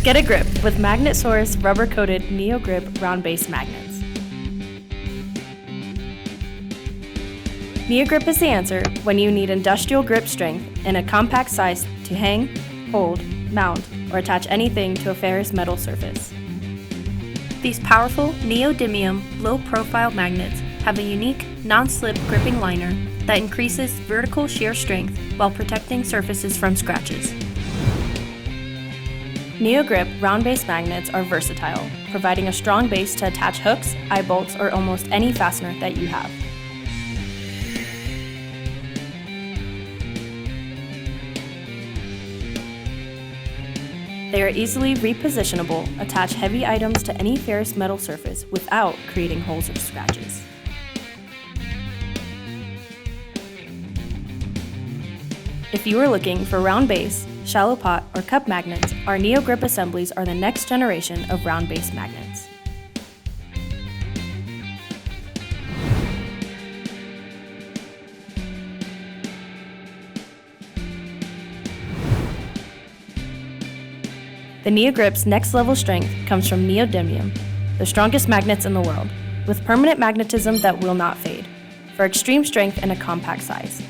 Get a grip with magnet source rubber-coated NeoGrip round base magnets. NeoGrip is the answer when you need industrial grip strength in a compact size to hang, hold, mount, or attach anything to a ferrous metal surface. These powerful Neodymium low-profile magnets have a unique, non-slip gripping liner that increases vertical shear strength while protecting surfaces from scratches. NeoGrip round base magnets are versatile, providing a strong base to attach hooks, eye bolts, or almost any fastener that you have. They are easily repositionable, attach heavy items to any ferrous metal surface without creating holes or scratches. If you are looking for round base, shallow pot, or cup magnets, our NeoGrip assemblies are the next generation of round base magnets. The NeoGrip's next level strength comes from Neodymium, the strongest magnets in the world, with permanent magnetism that will not fade, for extreme strength in a compact size.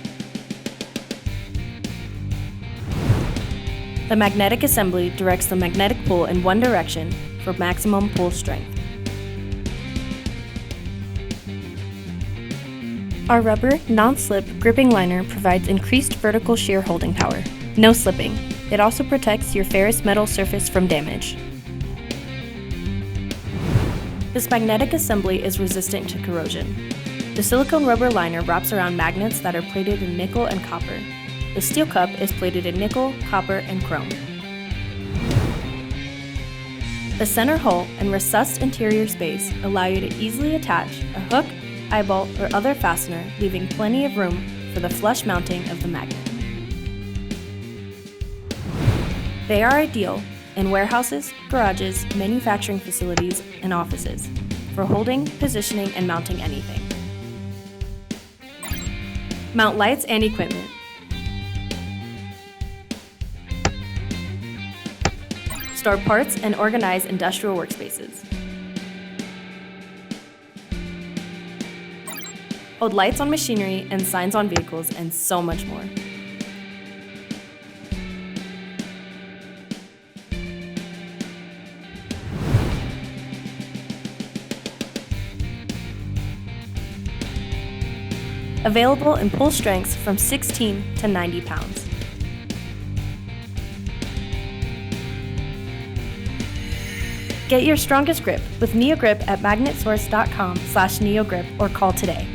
The magnetic assembly directs the magnetic pull in one direction for maximum pull strength. Our rubber, non-slip gripping liner provides increased vertical shear holding power. No slipping. It also protects your ferrous metal surface from damage. This magnetic assembly is resistant to corrosion. The silicone rubber liner wraps around magnets that are plated in nickel and copper. The steel cup is plated in nickel, copper, and chrome. The center hull and recessed interior space allow you to easily attach a hook, eyebolt, or other fastener, leaving plenty of room for the flush mounting of the magnet. They are ideal in warehouses, garages, manufacturing facilities, and offices for holding, positioning, and mounting anything. Mount lights and equipment. Store parts and organize industrial workspaces. Hold lights on machinery and signs on vehicles, and so much more. Available in pull strengths from 16 to 90 pounds. Get your strongest grip with NeoGrip at magnetsource.com/NeoGrip or call today.